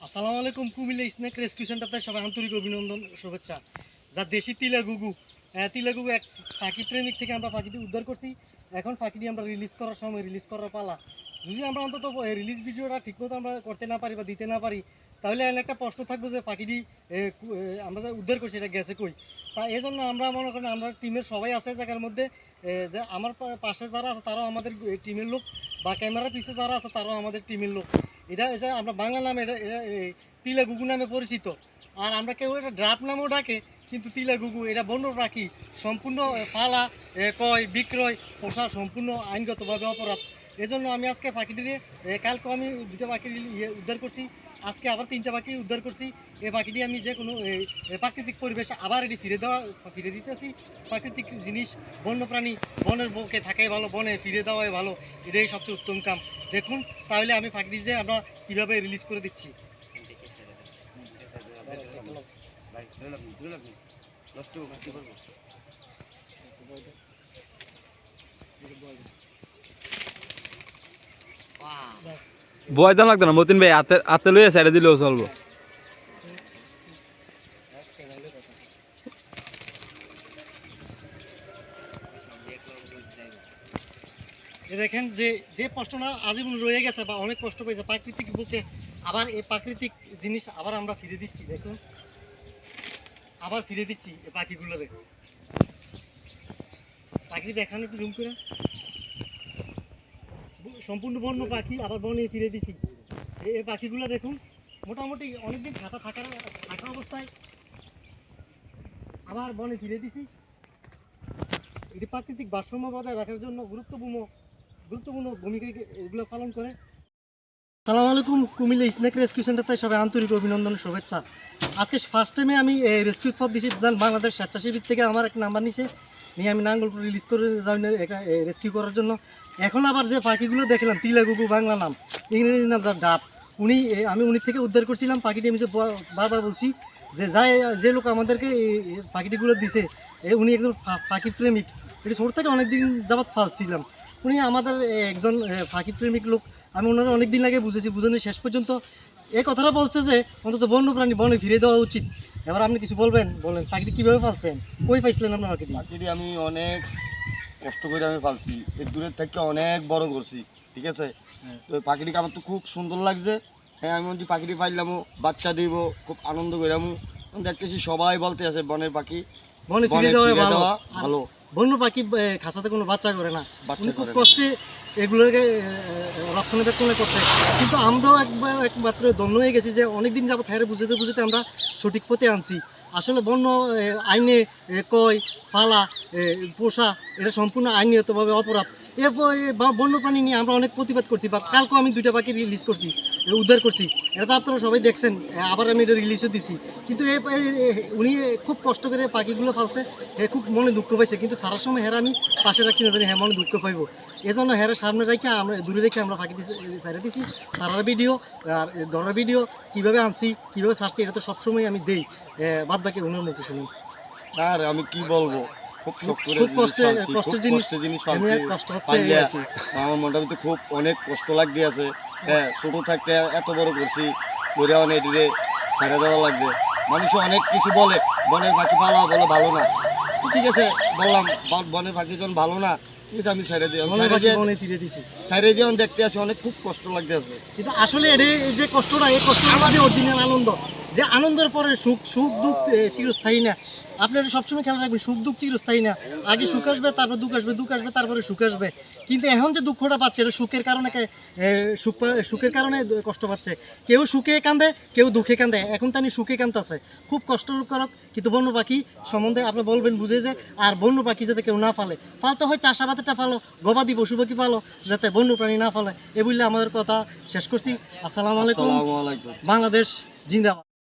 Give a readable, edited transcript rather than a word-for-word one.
আসসালামু আলাইকুম। Comilla snake rescue সেন্টারতে সবাই আন্তরিক অভিনন্দন, শুভেচ্ছা। যা দেশি তিলাগুগু, তিলাগুগু এক পাখি প্রেমিক থেকে আমরা পাখিটি উদ্ধার করছি। এখন পাখিটি আমরা রিলিজ করার সময়, রিলিজ করার পালা। যদি আমরা অন্তত রিলিজ ভিডিওটা ঠিকমতো আমরা করতে না পারি বা দিতে না পারি, তাহলে একটা প্রশ্ন থাকবে যে পাখিটি আমরা যে উদ্ধার করছি এটা গেছে কই। তা এই জন্য আমরা মনে করেন আমরা টিমের সবাই আছে জায়গার মধ্যে, যে আমার পাশে যারা আছে তারাও আমাদের টিমের লোক, বা ক্যামেরার পিছিয়ে যারা আছে তারাও আমাদের টিমের লোক। এটা আমরা বাংলা নামে এটা তিলাগুগু নামে পরিচিত। আর আমরা কেউ এটা ড্রাফট নামেও ডাকে, কিন্তু তিলাগুগু এটা বন্য পাখি। সম্পূর্ণ পালা, ক্রয় বিক্রয়, পোষা সম্পূর্ণ আইনগতভাবে অপরাধ। এজন্য আমি আজকে পাখিটিকে, কালকে আমি দুটো পাখি উদ্ধার করছি, আজকে আবার 3টা পাখি উদ্ধার করছি। এই পাখিটি আমি যে কোনো প্রাকৃতিক পরিবেশে আবার এটি ফিরে দিতেছি। প্রাকৃতিক জিনিস, বন্যপ্রাণী বনের বুকে থাকাই ভালো, বনে ফিরে দেওয়াই ভালো, এটাই সবচেয়ে উত্তম কাম। দেখুন তাহলে আমি পাখিটি যে আমরা কীভাবে রিলিজ করে দিচ্ছি। ভয় তো লাগতো না মতিন ভাই, হাতে লইয়া সাইডে দিলেও চলবো। দেখেন যে যে কষ্টটা আজীবন রয়ে গেছে বা অনেক কষ্ট পেয়েছে প্রাকৃতিক বুকে, আবার এই প্রাকৃতিক জিনিস আবার আমরা ফিরে দিচ্ছি। দেখুন আবার ফিরে দিচ্ছি এই পাখিগুলোরে। পাখি দেখানো একটু জুম করে, সম্পূর্ণ বন্য পাখি আবার বনে ফিরে দিচ্ছি। এই পাখিগুলো দেখুন মোটামুটি অনেকদিন থাকা অবস্থায় আবার বনে ফিরে দিছি। এটি প্রাকৃতিক ভারসাম্য বজায় রাখার জন্য গুরুত্বপূর্ণ ভূমিকা এগুলো পালন করে। আসসালামু আলাইকুম। কুমিল্লা স্নেক রেস্কিউ সেন্টারতে সবাই আন্তরিক অভিনন্দন, শুভেচ্ছা। আজকে ফার্স্ট টাইমে আমি রেস্কিউ পথ দিয়েছি। বাংলাদেশ স্বেচ্ছাসেবী থেকে আমার একটা নাম্বার নিয়ে আমি নাঙ্গলপুর রিলিজ করে যাই এটা রেস্কিউ করার জন্য। এখন আবার যে পাখিগুলো দেখলাম, তিলাগুগু বাংলা নাম, ইংরেজি নাম যার ডাব, উনি থেকে উদ্ধার করছিলাম পাখিটি। আমি যে বারবার বলছি যে লোক আমাদেরকে এই পাখিটিগুলো দিছে, উনি একজন পাখি প্রেমিক। এটি ছোট থেকে অনেকদিন যাবৎ ফালছিলাম। উনি আমাদের একজন পাখি প্রেমিক লোক। আমি ওনারা অনেক দিন আগে বুঝানো শেষ পর্যন্ত এই কথাটা বলছে যে অন্তত বন্যপ্রাণী বনে ফিরে দেওয়া উচিত। এবার আপনি কিছু বলেন পাখিটি কীভাবে পালছেন, কই পাইছিলেন আপনার পাখিটি? আমি অনেক কষ্ট করে আমি পালছি, এর দূরের থেকে অনেক বড় করছি, ঠিক আছে। তো পাখিটিকে আমার তো খুব সুন্দর লাগছে। হ্যাঁ, আমি যদি পাখিটি পাইলামও, বাচ্চা দিব, খুব আনন্দ করামু। দেখতেছি সবাই বলতে আছে বনের পাখি বনে ফিরে দেওয়া ভালো। বন্য পাখি খাঁচাতে কোনো বাচ্চা করে না, খুব কষ্টে এগুলোকে রক্ষণাবেক্ষণ করছে। কিন্তু আমরাও একমাত্র ধন্য হয়ে গেছি যে অনেকদিন যাবো খাইরে বুঝতে আমরা সঠিক পথে আনছি। আসলে বন্য আইনে কয় পালা পোষা এটা সম্পূর্ণ আইনগতভাবে অপরাধ। বন্যপ্রাণী নিয়ে আমরা অনেক প্রতিবাদ করছি, বা কালকেও আমি 2টা পাখি রিলিজ করছি, উদ্ধার করছি। এটা তো আপনারা সবাই দেখছেন, আবার আমি এটা রিলিজও দিছি। কিন্তু উনি খুব কষ্ট করে পাখিগুলো ফালছে, খুব মনে দুঃখ পাইছে। কিন্তু সারার সময় হেরা আমি পাশে রাখছি না, জানি হ্যাঁ মনে দুঃখ পাইব। এজন্য হেরা সামনে রেখে আমরা দূরে রেখে আমরা পাখি সাইডে দিছি। সারার ভিডিও আর ধরার ভিডিও কীভাবে আনছি, কীভাবে ছাড়ছি, এটা তো সবসময় আমি দেই। বাদ বাকি ওনার মুখে শুনি। আর আমি কি বলবো, খুব কষ্টের জিনিস কষ্ট হচ্ছে। আমার মোটামুটি খুব অনেক কষ্ট লাগতে আছে। হ্যাঁ, ছোট থাকতে এত বড় করছি, করে অনেক ছেড়ে দেওয়া লাগবে। মানুষ অনেক কিছু বলে, বনের পাখি পালা বলে ভালো না। ঠিক আছে, বললাম বনের পাখি যখন ভালো না, ঠিক আছে আমি ছেড়ে দিয়ে সাইডে দিয়ে দেখতে আসি, অনেক খুব কষ্ট লাগতে আছে। কিন্তু আসলে এই যে কষ্টটা, এই কষ্টটা আমাদের অরিজিনাল আনন্দ। যে আনন্দের পরে সুখ দুঃখ চিরস্থায়ী না। আপনারা সবসময় খেয়াল রাখবেন, সুখ দুঃখ চিরস্থায়ী না। আগে সুখ আসবে, তারপর দুঃখ আসবে তারপরে সুখ আসবে। কিন্তু এখন যে দুঃখটা পাচ্ছে এটা সুখের কারণে কষ্ট পাচ্ছে। কেউ সুখে কান্দে, কেউ দুঃখে কান্দে। এখন তো আমি সুখে কান্দতেছে, খুব কষ্টকর। কিন্তু বন্য পাখি সম্বন্ধে আপনি বলবেন বুঝে যে, আর বন্য পাখি যাতে কেউ না পালতে হয় চাষাবাদটা পালো, গবাদি পশু পাখি পালো, যাতে বন্য প্রাণী না পালে। এ বললে আমাদের কথা শেষ করছি। আসসালামু আলাইকুম। আসসালামু আলাইকুম। বাংলাদেশ জিন্দাবাদ।